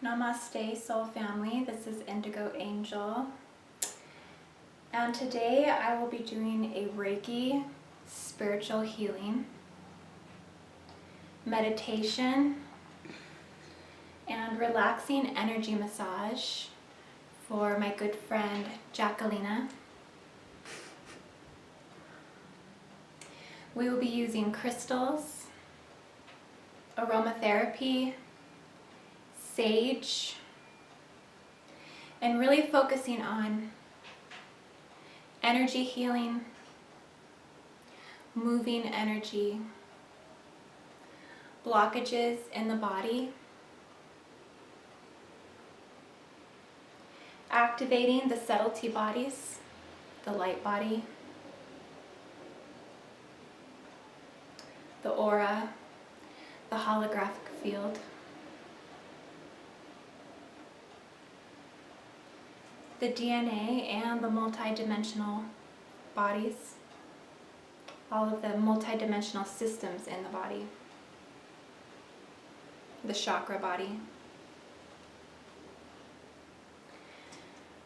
Namaste, Soul Family. This is Indigo Angel. And today I will be doing a Reiki spiritual healing, meditation, and relaxing energy massage for my good friend Lina. We will be using crystals, aromatherapy, sage, and really focusing on energy healing, moving energy, blockages in the body, activating the subtlety bodies, the light body, the aura, the holographic field. The DNA and the multidimensional bodies, all of the multidimensional systems in the body, the chakra body.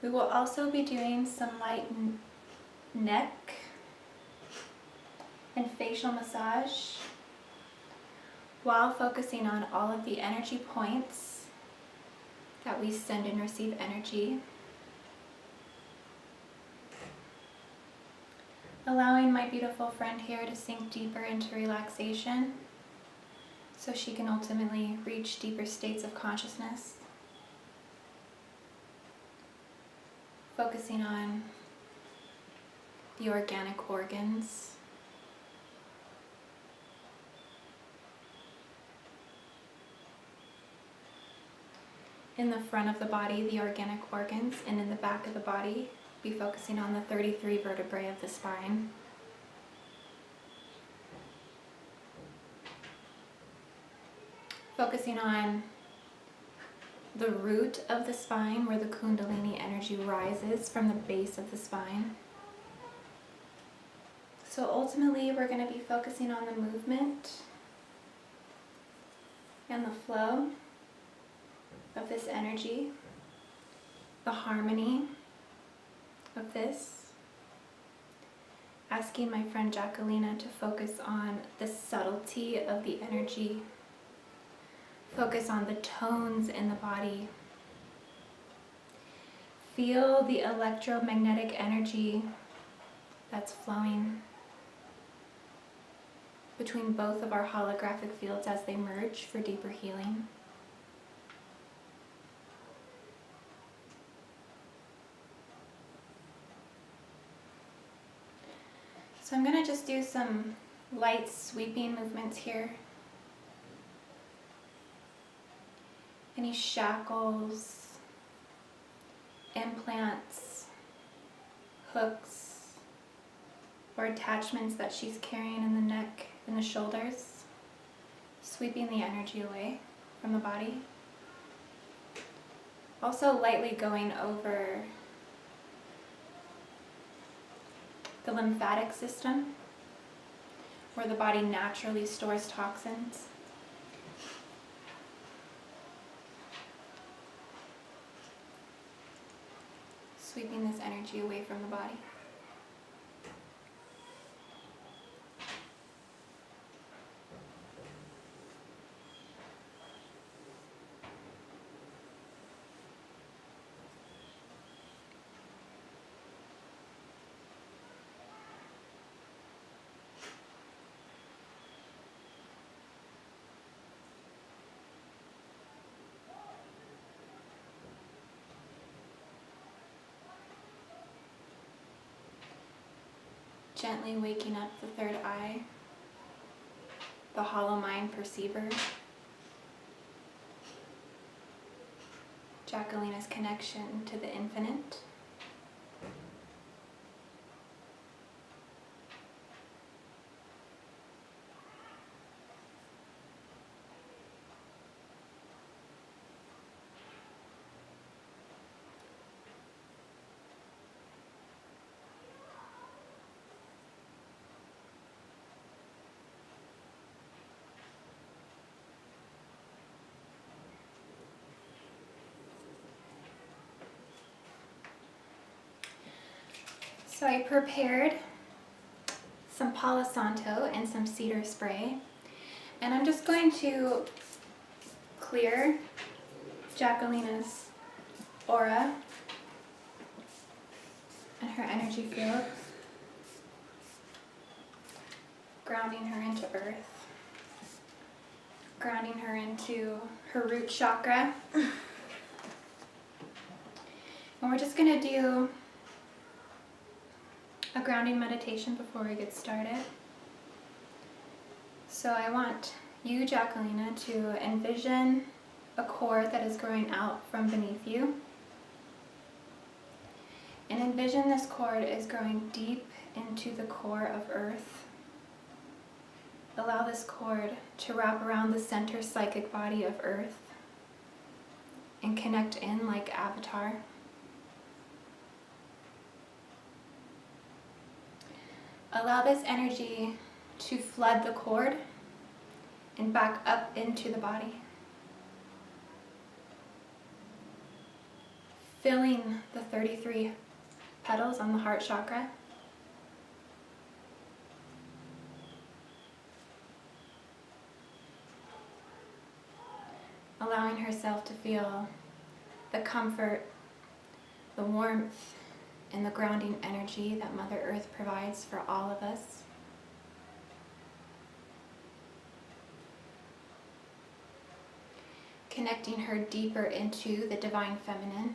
We will also be doing some light neck and facial massage while focusing on all of the energy points that we send and receive energy. Allowing my beautiful friend here to sink deeper into relaxation so she can ultimately reach deeper states of consciousness. Focusing on the organic organs. In the front of the body, the organic organs, and in the back of the body, be focusing on the 33 vertebrae of the spine. Focusing on the root of the spine where the Kundalini energy rises from the base of the spine. So ultimately we're going to be focusing on the movement and the flow of this energy, the harmony of this, asking my friend Lina to focus on the subtlety of the energy, focus on the tones in the body, feel the electromagnetic energy that's flowing between both of our holographic fields as they merge for deeper healing. So I'm going to just do some light sweeping movements here. Any shackles, implants, hooks, or attachments that she's carrying in the neck and the shoulders, sweeping the energy away from the body. Also lightly going over the lymphatic system, where the body naturally stores toxins. Sweeping this energy away from the body. Gently waking up the third eye, the hollow mind perceiver, Lina's connection to the infinite. So I prepared some Palo Santo and some cedar spray, and I'm just going to clear Jacquelina's aura and her energy field, grounding her into earth, grounding her into her root chakra. And we're just going to do a grounding meditation before we get started. So I want you, Jacquelina, to envision a cord that is growing out from beneath you. And envision this cord is growing deep into the core of earth. Allow this cord to wrap around the center psychic body of earth and connect in like Avatar. Allow this energy to flood the cord and back up into the body, filling the 33 petals on the heart chakra. Allowing herself to feel the comfort, the warmth, and the grounding energy that Mother Earth provides for all of us. Connecting her deeper into the Divine Feminine,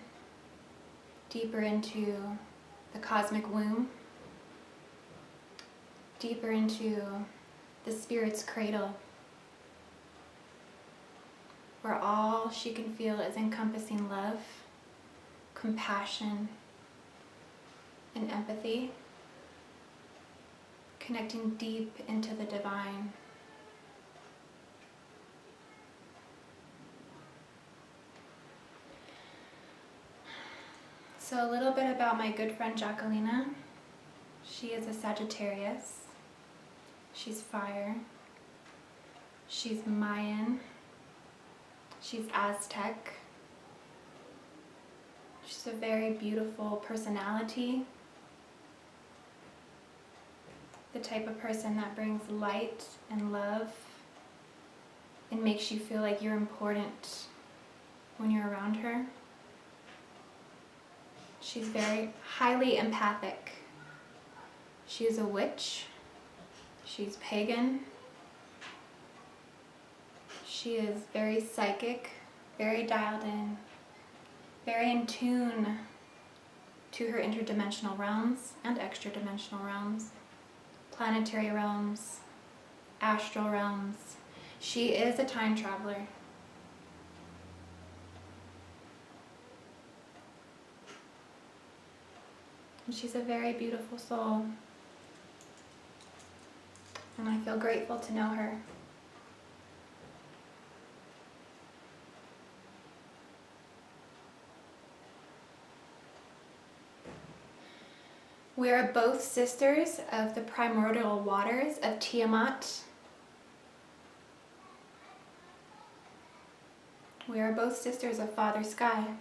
deeper into the cosmic womb, deeper into the Spirit's cradle, where all she can feel is encompassing love, compassion, and empathy, connecting deep into the divine. So a little bit about my good friend Jacquelina. She is a Sagittarius. She's fire. She's Mayan. She's Aztec. She's a very beautiful personality. The type of person that brings light and love and makes you feel like you're important when you're around her. She's very highly empathic. She is a witch. She's pagan. She is very psychic, very dialed in, very in tune to her interdimensional realms and extra-dimensional realms, planetary realms, astral realms. She is a time traveler. And she's a very beautiful soul. And I feel grateful to know her. We are both sisters of the primordial waters of Tiamat. We are both sisters of Father Sky.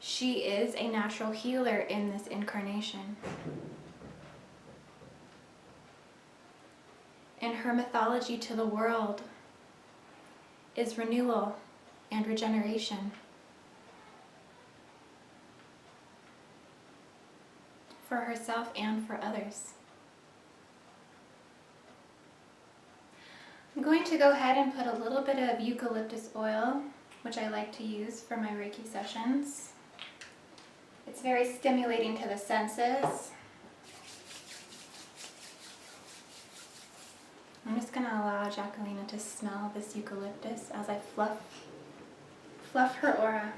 She is a natural healer in this incarnation. And her mythology to the world is renewal and regeneration. For herself and for others. I'm going to go ahead and put a little bit of eucalyptus oil, which I like to use for my Reiki sessions. It's very stimulating to the senses. I'm just going to allow Jacquelina to smell this eucalyptus as I fluff her aura.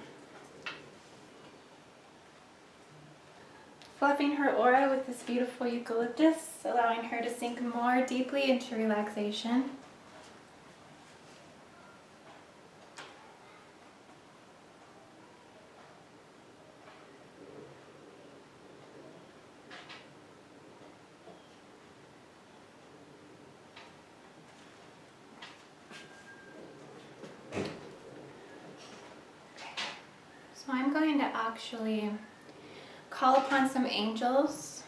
Fluffing her aura with this beautiful eucalyptus, allowing her to sink more deeply into relaxation. So I'm going going to actually call upon some angels.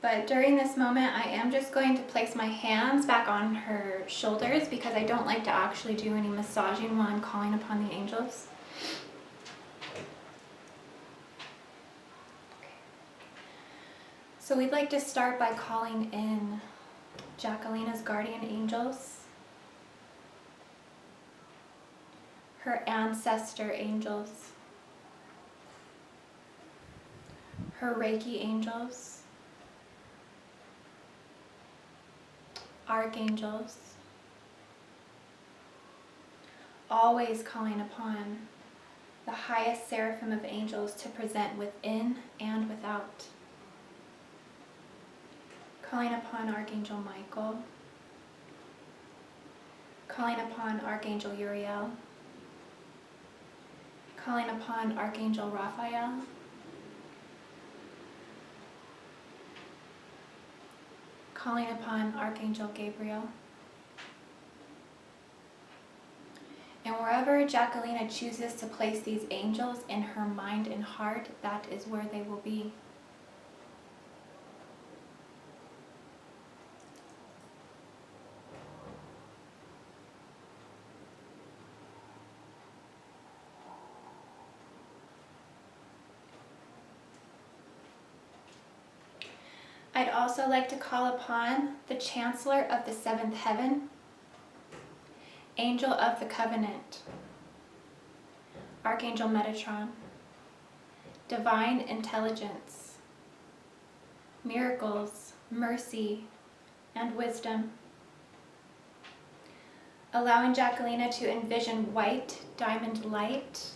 But during this moment, I am just going to place my hands back on her shoulders because I don't like to actually do any massaging while I'm calling upon the angels. So we'd like to start by calling in Jacquelina's guardian angels, her ancestor angels, her Reiki angels, archangels, always calling upon the highest seraphim of angels to present within and without. Calling upon Archangel Michael, calling upon Archangel Uriel, calling upon Archangel Raphael, calling upon Archangel Gabriel. And wherever Jacquelina chooses to place these angels in her mind and heart, that is where they will be. I'd also like to call upon the Chancellor of the Seventh Heaven, Angel of the Covenant, Archangel Metatron, Divine Intelligence, Miracles, Mercy, and Wisdom, allowing Jacquelina to envision white diamond light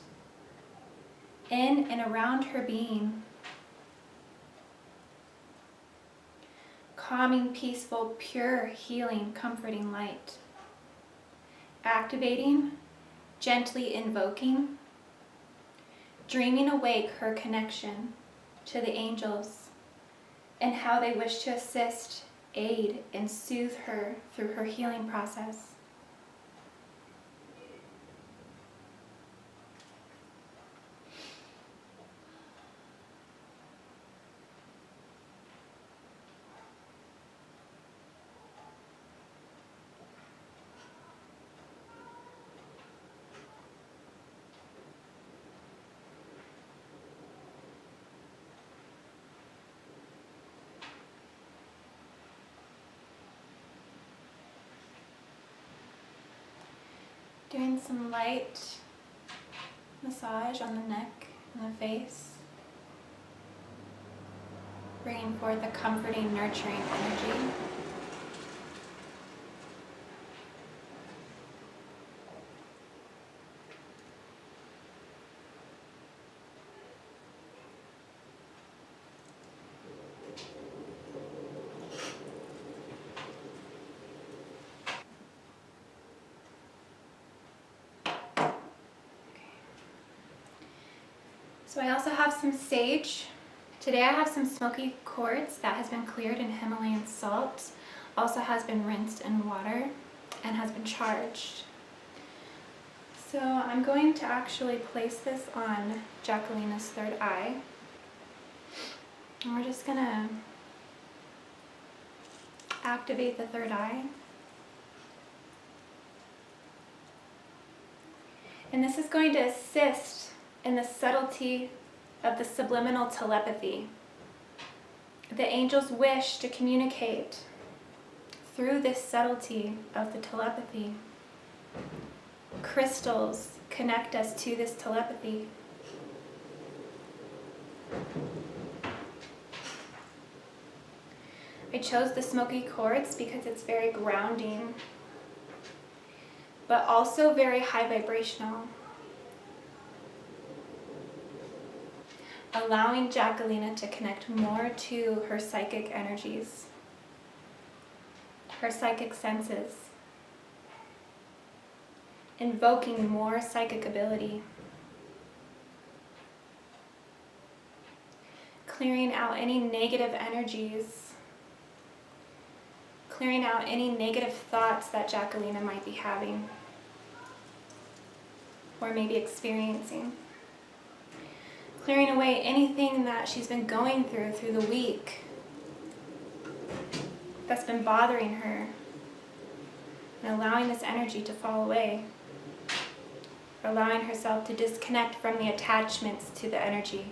in and around her being, calming, peaceful, pure, healing, comforting light. Activating, gently invoking, dreaming awake her connection to the angels and how they wish to assist, aid, and soothe her through her healing process. Doing some light massage on the neck and the face, bringing forth a comforting, nurturing energy. So I also have some sage. Today I have some smoky quartz that has been cleared in Himalayan salt, also has been rinsed in water, and has been charged. So I'm going to actually place this on Jacquelina's third eye. And we're just gonna activate the third eye. And this is going to assist in the subtlety of the subliminal telepathy. The angels wish to communicate through this subtlety of the telepathy. Crystals connect us to this telepathy. I chose the smoky quartz because it's very grounding, but also very high vibrational, allowing Jacquelina to connect more to her psychic energies, her psychic senses, invoking more psychic ability, clearing out any negative energies, clearing out any negative thoughts that Jacquelina might be having or maybe experiencing. Clearing away anything that she's been going through the week that's been bothering her, and allowing this energy to fall away, or allowing herself to disconnect from the attachments to the energy.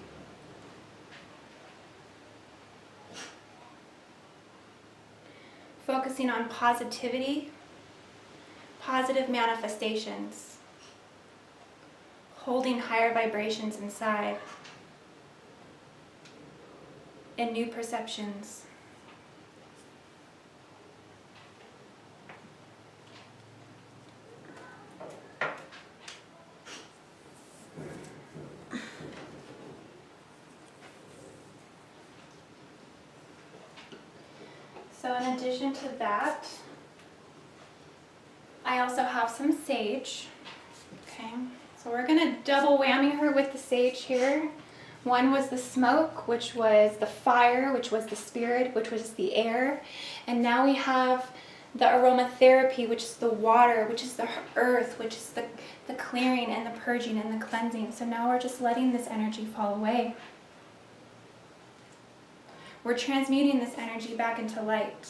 Focusing on positivity, positive manifestations, holding higher vibrations inside, and new perceptions. So in addition to that, I also have some sage. Okay, so we're going to double whammy her with the sage here. One was the smoke, which was the fire, which was the spirit, which was the air. And now we have the aromatherapy, which is the water, which is the earth, which is the clearing and the purging and the cleansing. So now we're just letting this energy fall away. We're transmuting this energy back into light.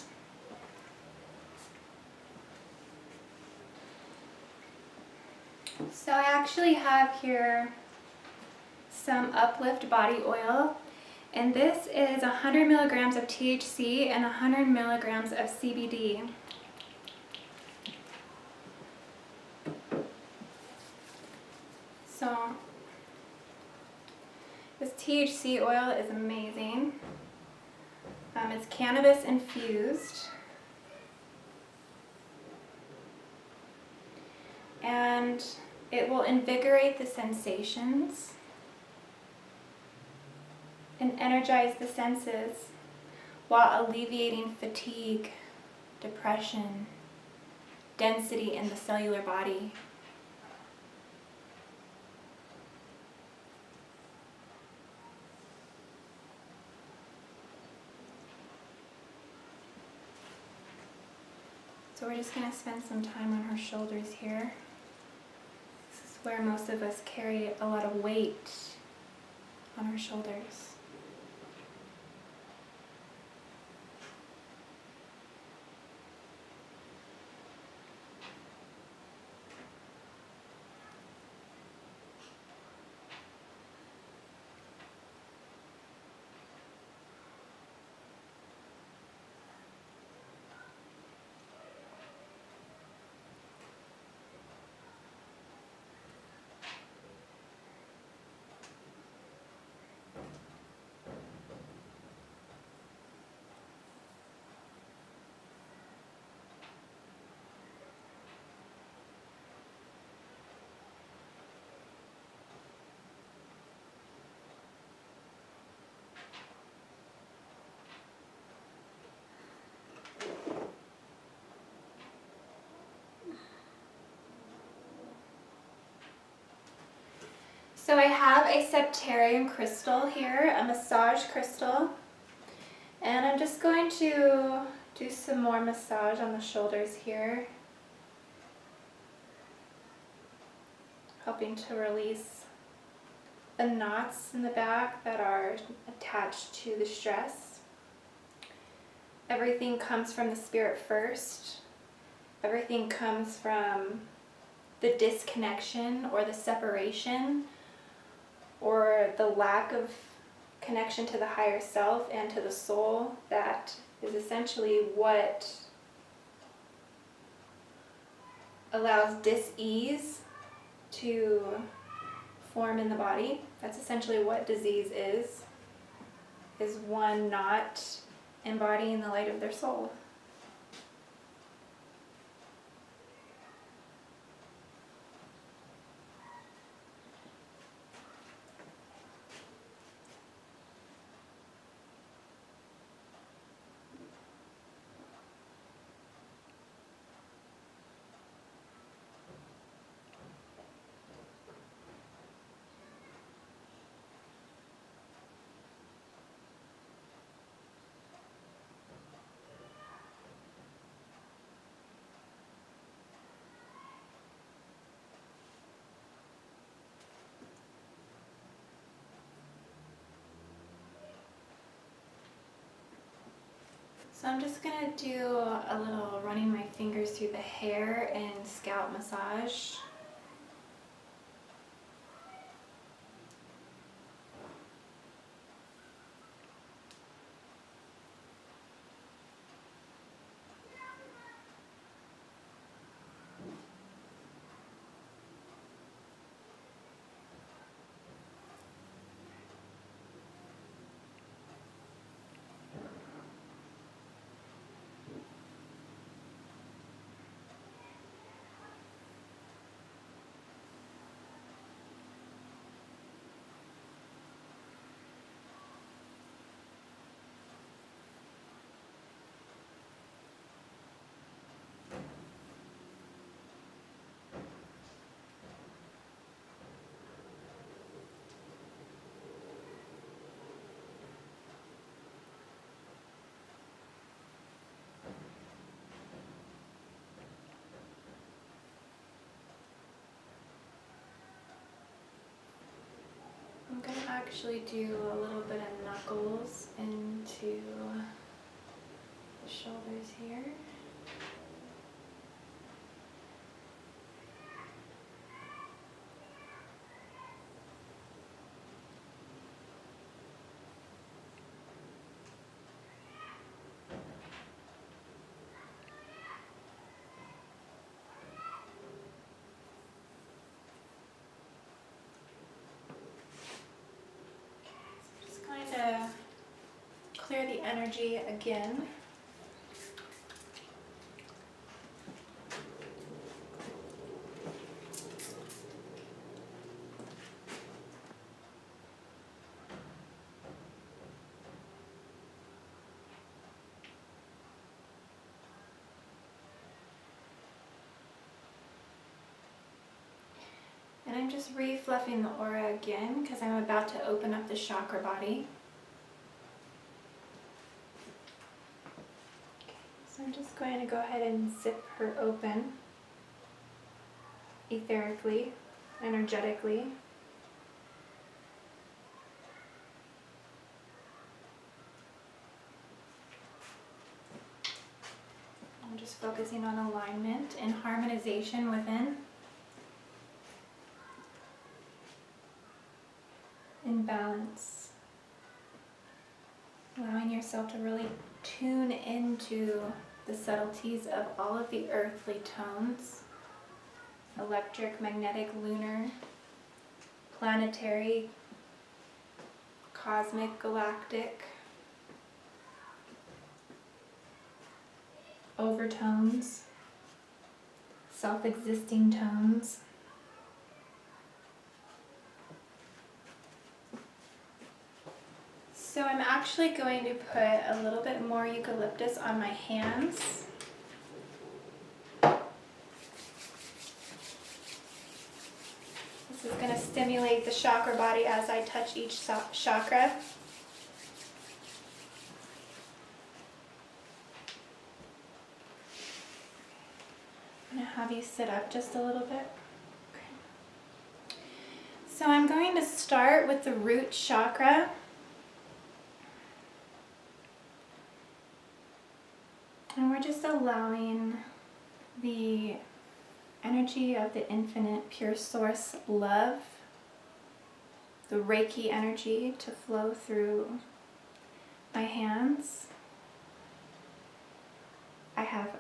So I actually have here some Uplift Body Oil, and this is 100 milligrams of THC and 100 milligrams of CBD. So this THC oil is amazing. It's cannabis infused, and it will invigorate the sensations and energize the senses while alleviating fatigue, depression, density in the cellular body. So we're just going to spend some time on her shoulders here. This is where most of us carry a lot of weight on our shoulders. So I have a septarium crystal here, a massage crystal, and I'm just going to do some more massage on the shoulders here, helping to release the knots in the back that are attached to the stress. Everything comes from the spirit first. Everything comes from the disconnection or the separation or the lack of connection to the higher self and to the soul. That is essentially what allows dis-ease to form in the body. That's essentially what disease is one not embodying the light of their soul. So I'm just going to do a little running my fingers through the hair and scalp massage. I'm going to actually do a little bit of knuckles into the shoulders here. Just kind of clear the energy again. And I'm just refluffing the aura again because I'm about to open up the chakra body. Okay, so I'm just going to go ahead and zip her open, etherically, energetically. I'm just focusing on alignment and harmonization within. In balance. Allowing yourself to really tune into the subtleties of all of the earthly tones. Electric, magnetic, lunar, planetary, cosmic, galactic, overtones, self-existing tones. So I'm actually going to put a little bit more eucalyptus on my hands. This is going to stimulate the chakra body as I touch each chakra. I'm going to have you sit up just a little bit. Okay. So I'm going to start with the root chakra. And we're just allowing the energy of the infinite pure source love, the Reiki energy, to flow through my hands. I have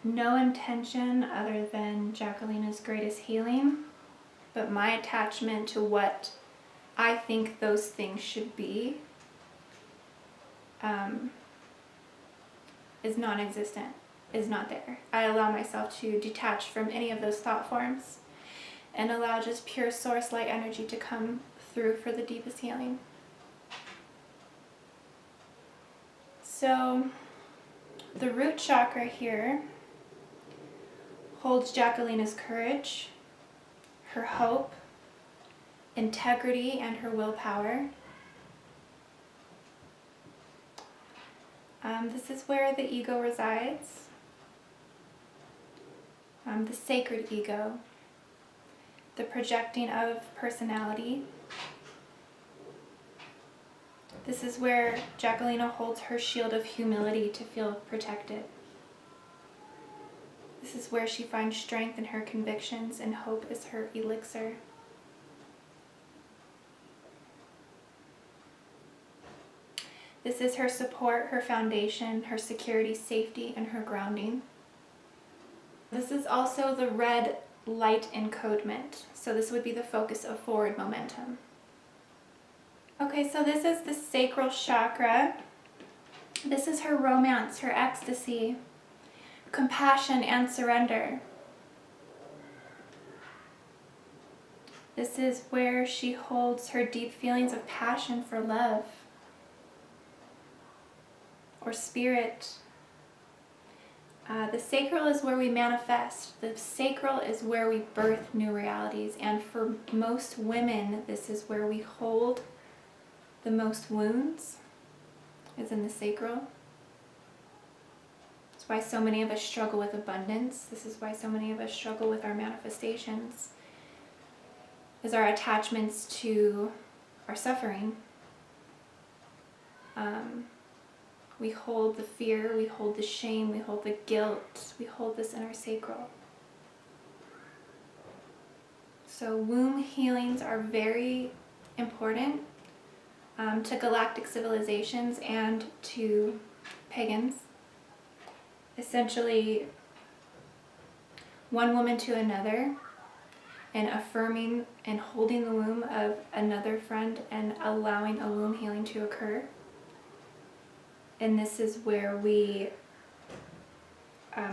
no intention other than Jacquelina's greatest healing, but my attachment to what I think those things should be is non-existent, is not there. I allow myself to detach from any of those thought forms and allow just pure source light energy to come through for the deepest healing. So the root chakra here holds Jacquelina's courage, her hope, integrity, and her willpower. This is where the ego resides, the sacred ego, the projecting of personality, This is where Jacquelina holds her shield of humility to feel protected. This is where she finds strength in her convictions, and hope is her elixir. This is her support, her foundation, her security, safety, and her grounding. This is also the red light encodement. So this would be the focus of forward momentum. Okay, so this is the sacral chakra. This is her romance, her ecstasy, compassion, and surrender. This is where she holds her deep feelings of passion for love or spirit. The sacral is where we manifest. The sacral is where we birth new realities. And for most women, this is where we hold the most wounds, is in the sacral. That's why so many of us struggle with abundance. This is why so many of us struggle with our manifestations, is our attachments to our suffering. We hold the fear, we hold the shame, we hold the guilt, we hold this in our sacral. So womb healings are very important to galactic civilizations and to pagans. Essentially, one woman to another, and affirming and holding the womb of another friend and allowing a womb healing to occur. And this is where we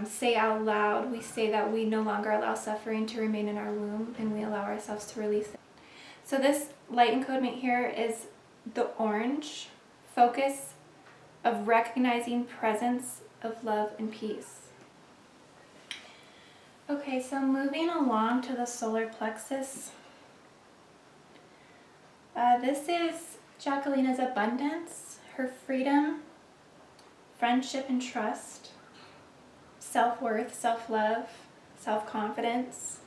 say out loud, we say that we no longer allow suffering to remain in our womb, and we allow ourselves to release it. So this light encodement here is the orange focus of recognizing presence of love and peace. Okay, so moving along to the solar plexus. This is Jacquelina's abundance, her freedom, friendship and trust, self-worth, self-love, self-confidence.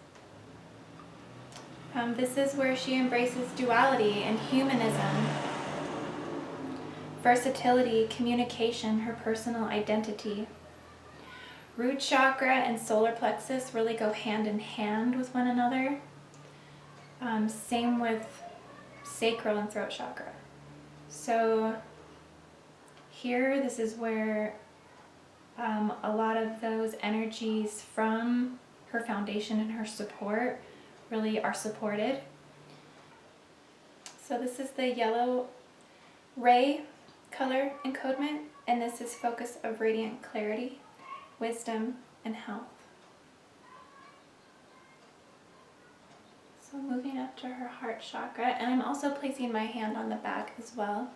This is where she embraces duality and humanism, versatility, communication, her personal identity. Root chakra and solar plexus really go hand in hand with one another. Same with sacral and throat chakra. So here, this is where a lot of those energies from her foundation and her support really are supported. So this is the yellow ray color encodement, and this is focus of radiant clarity, wisdom, and health. So moving up to her heart chakra, and I'm also placing my hand on the back as well.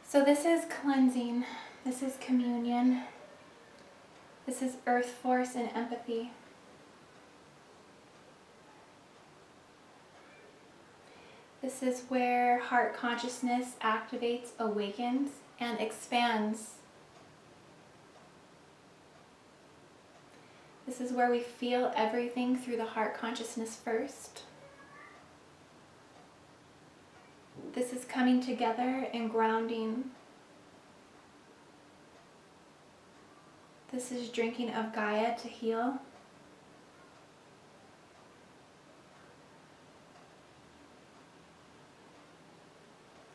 So this is cleansing, this is communion, this is earth force and empathy. This is where heart consciousness activates, awakens, and expands. This is where we feel everything through the heart consciousness first. This is coming together and grounding. This is drinking of Gaia to heal.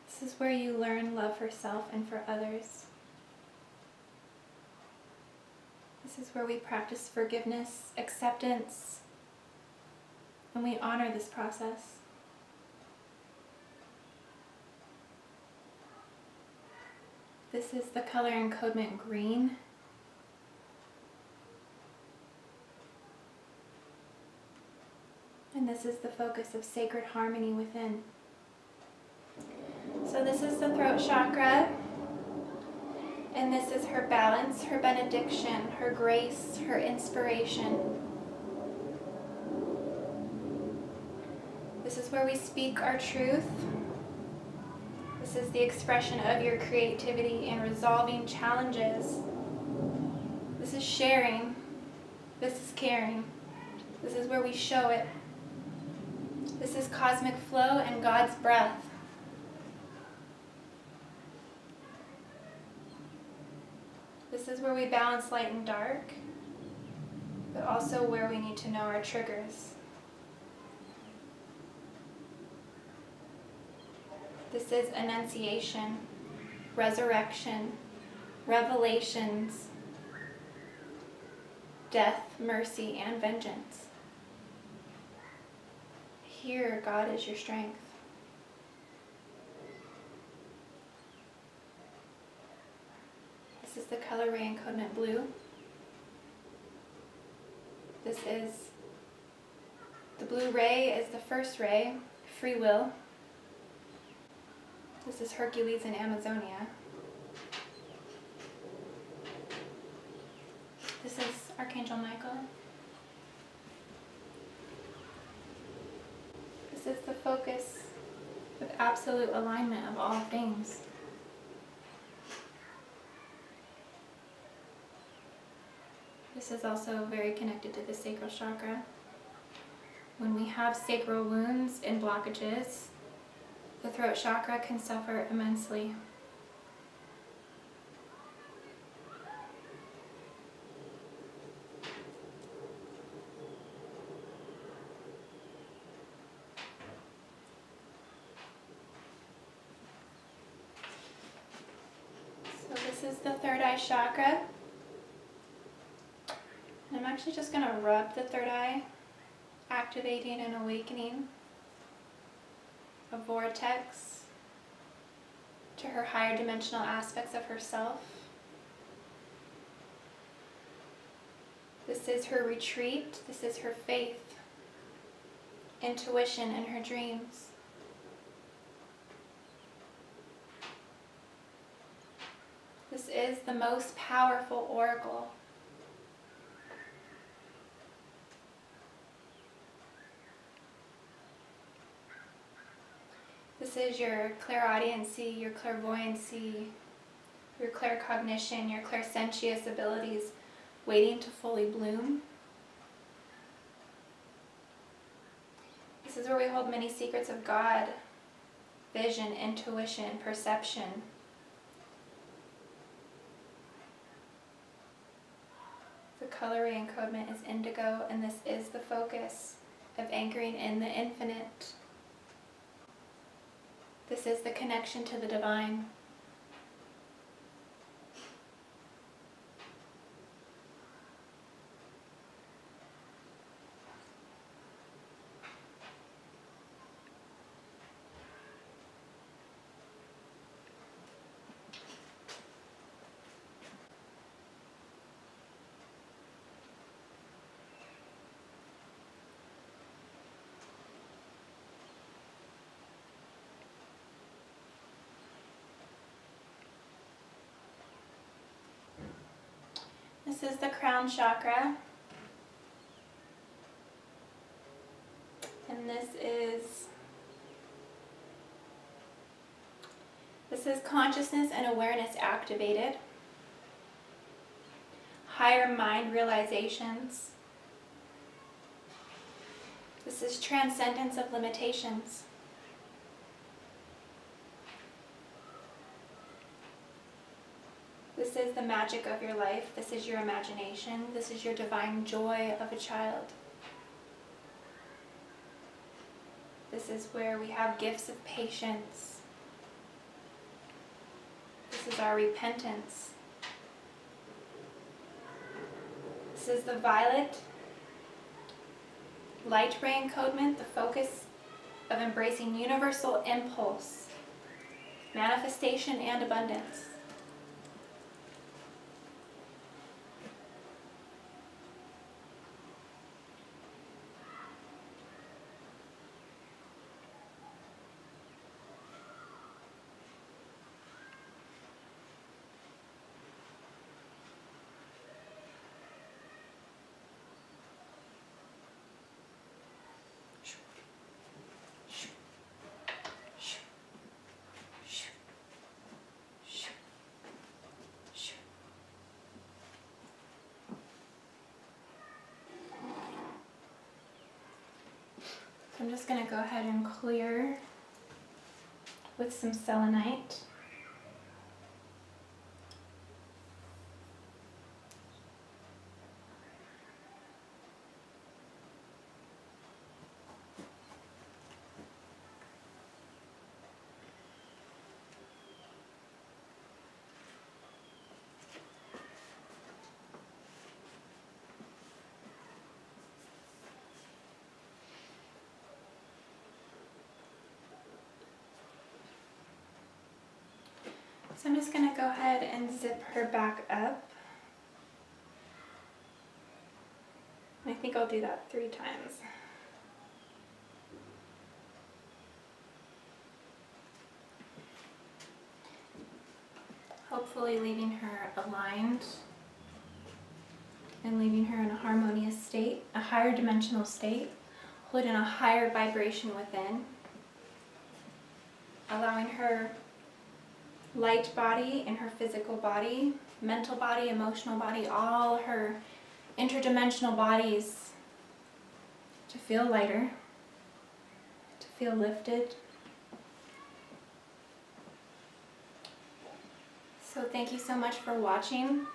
This is where you learn love for self and for others. This is where we practice forgiveness, acceptance, and we honor this process. This is the color encodement green. And this is the focus of sacred harmony within. So this is the throat chakra, and this is her balance, her benediction, her grace, her inspiration. This is where we speak our truth. This is the expression of your creativity in resolving challenges. This is sharing. This is caring. This is where we show it. This is cosmic flow and God's breath. This is where we balance light and dark, but also where we need to know our triggers. This is Annunciation, Resurrection, Revelations, Death, Mercy, and Vengeance. Here, God is your strength. This is the color ray encodement blue. This is, the blue ray is the first ray, free will. This is Hercules in Amazonia. This is Archangel Michael. This is the focus with absolute alignment of all things. This is also very connected to the sacral chakra. When we have sacral wounds and blockages, the throat chakra can suffer immensely. So this is the third eye chakra. And I'm actually just going to rub the third eye, activating and awakening a vortex to her higher dimensional aspects of herself. This is her retreat. This is her faith, intuition, and her dreams. This is the most powerful oracle. This is your clairaudiency, your clairvoyancy, your claircognition, your clairsentious abilities waiting to fully bloom. This is where we hold many secrets of God, vision, intuition, perception. The color ray encodement is indigo, and this is the focus of anchoring in the infinite. This is the connection to the divine. This is the crown chakra. And this is consciousness and awareness activated. Higher mind realizations. This is transcendence of limitations. This is the magic of your life. This is your imagination. This is your divine joy of a child. This is where we have gifts of patience. This is our repentance. This is the violet light ray encodement, the focus of embracing universal impulse, manifestation, and abundance. So I'm just going to go ahead and clear with some selenite. just going to go ahead and zip her back up. I think I'll do that 3 times. Hopefully leaving her aligned and leaving her in a harmonious state, a higher dimensional state, holding a higher vibration within, allowing her light body and her physical body, mental body, emotional body, all her interdimensional bodies to feel lighter, to feel lifted. So thank you so much for watching,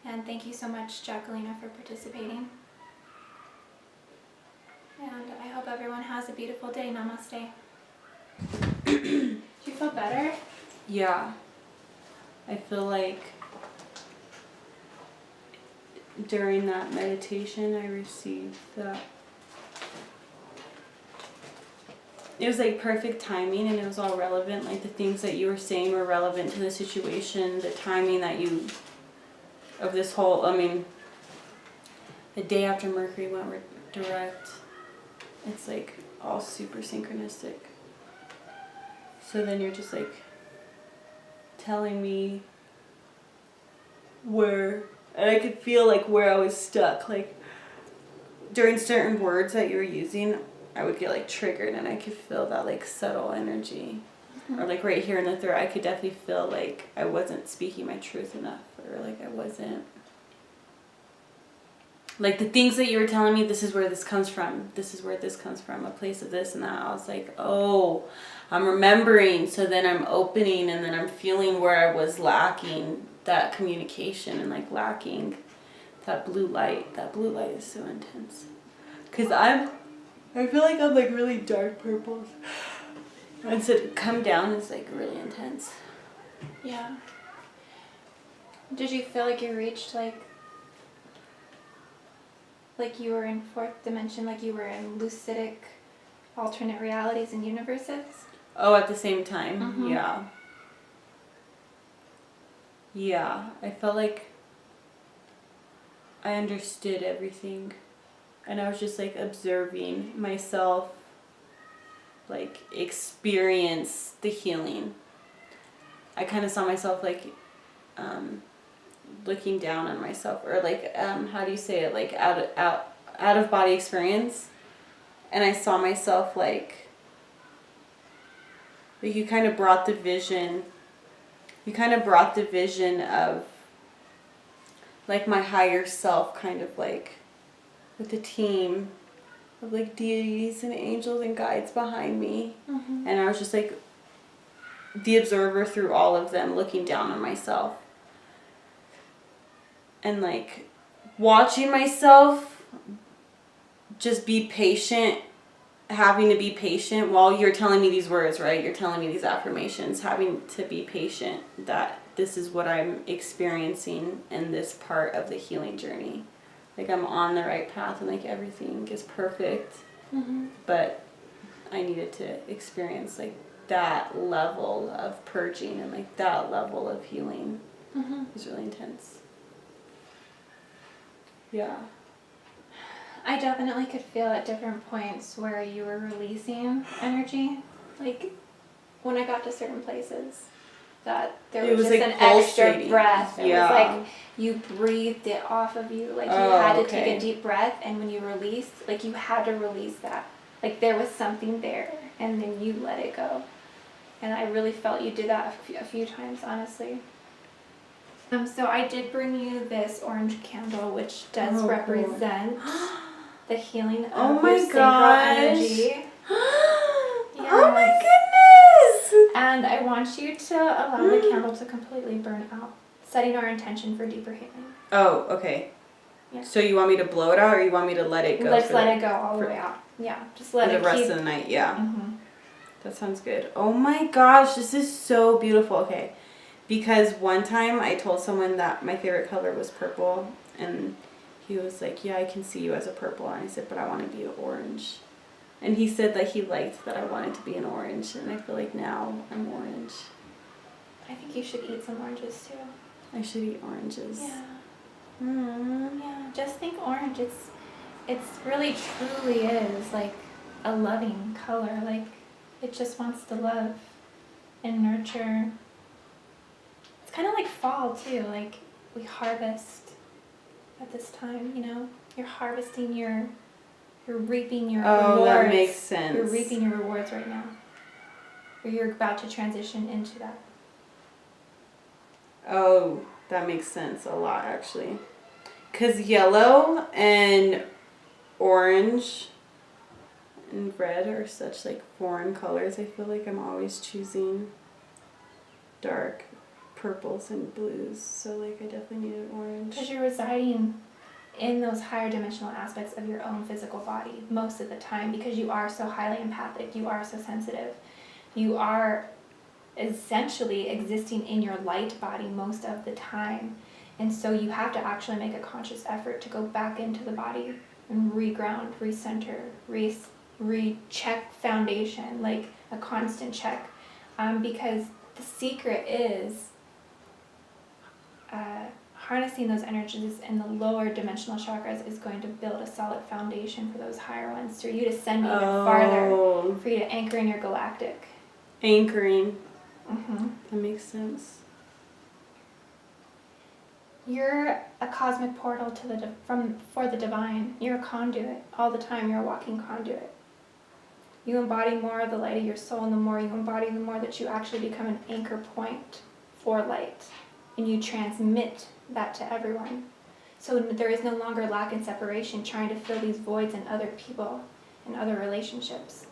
and thank you so much, Jacqueline, for participating. And I hope everyone has a beautiful day. Namaste. Do you feel better? Yeah. I feel like during that meditation I received that. It was like perfect timing, and it was all relevant. Like the things that you were saying were relevant to the situation, the timing that you, of this whole, I mean, the day after Mercury went direct, it's like all super synchronistic. So then you're just like telling me where, and I could feel like where I was stuck. Like during certain words that you were using, I would get like triggered, and I could feel that like subtle energy. Mm-hmm. Or like right here in the throat, I could definitely feel like I wasn't speaking my truth enough, or like I wasn't. Like the things that you were telling me, this is where this comes from, this is where this comes from, a place of this and that. I was like, oh, I'm remembering. So then I'm opening, and then I'm feeling where I was lacking that communication, and like lacking that blue light. That blue light is so intense. Because I feel like I'm like really dark purples. And so to come down is like really intense. Yeah. Did you feel like you reached like you were in 4th dimension, like you were in lucidic alternate realities and universes? Oh, at the same time? Mm-hmm. Yeah. Yeah. I felt like I understood everything. And I was just like observing myself, like experience the healing. I kind of saw myself like looking down on myself, or like how do you say it, like out of body experience. And I saw myself like you kind of brought the vision. You kind of brought the vision of like my higher self, kind of like with a team of like deities and angels and guides behind me. Mm-hmm. And I was just like the observer through all of them, looking down on myself. And like watching myself just be patient, having to be patient while you're telling me these words, right? You're telling me these affirmations, having to be patient that this is what I'm experiencing in this part of the healing journey. Like I'm on the right path, and like everything is perfect. Mm-hmm. But I needed to experience like that level of purging, and like that level of healing. Mm-hmm. It was really intense. Yeah. I definitely could feel at different points where you were releasing energy. Like when I got to certain places, that there was just like an extra breath. It was like you breathed it off of you. Like you had to take a deep breath, and when you released, like you had to release that. Like there was something there, and then you let it go. And I really felt you did that a few times, honestly. So I did bring you this orange candle, which does represent the healing of your sacral energy. Yes. Oh my goodness! And I want you to allow the candle to completely burn out, setting our intention for deeper healing. Oh, okay. Yeah. So you want me to blow it out, or you want me to let it go? Let's let it go all the way out. Yeah, just let it for the rest of the night. Yeah. Mm-hmm. That sounds good. Oh my gosh, this is so beautiful. Okay. Because one time I told someone that my favorite color was purple, and he was like, yeah, I can see you as a purple. And I said, but I want to be an orange. And he said that he liked that I wanted to be an orange, and I feel like now I'm orange. I think you should eat some oranges too. I should eat oranges. Yeah. Mm. Yeah, just think orange. It's really truly is like a loving color. Like it just wants to love and nurture. It's kind of like fall too. Like we harvest at this time, you know? You're harvesting you're reaping your rewards. Oh, that makes sense. You're reaping your rewards right now. Or you're about to transition into that. Oh, that makes sense a lot, actually. Because yellow and orange and red are such like foreign colors. I feel like I'm always choosing dark purples and blues. So like I definitely needed orange. Because you're residing in those higher dimensional aspects of your own physical body most of the time, because you are so highly empathic, you are so sensitive, you are essentially existing in your light body most of the time. And so you have to actually make a conscious effort to go back into the body and reground, recenter, recheck foundation, like a constant check. Because the secret is harnessing those energies in the lower dimensional chakras is going to build a solid foundation for those higher ones, for you to send even farther, for you to anchor in your galactic. Anchoring. Mm-hmm. That makes sense. You're a cosmic portal to for the divine. You're a conduit all the time. You're a walking conduit. You embody more of the light of your soul, and the more you embody, the more that you actually become an anchor point for light, and you transmit that to everyone. So there is no longer lack and separation trying to fill these voids in other people and other relationships.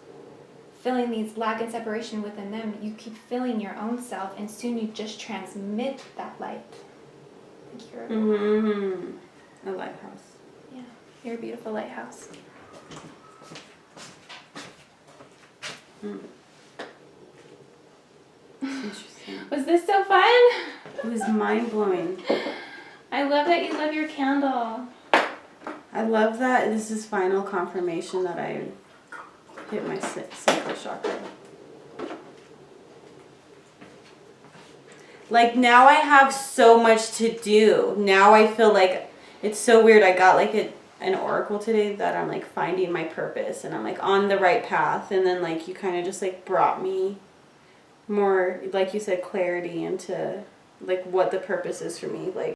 Filling these lack and separation within them, you keep filling your own self, and soon you just transmit that light. Like you're A lighthouse. Yeah, you're a beautiful lighthouse. Interesting. Was this so fun? It was mind-blowing. I love that you love your candle. I love that this is final confirmation that I hit my sacral chakra. Like now I have so much to do. Now I feel like it's so weird. I got like an oracle today that I'm like finding my purpose and I'm like on the right path, and then like you kind of just like brought me more, like you said, clarity into like what the purpose is for me. Like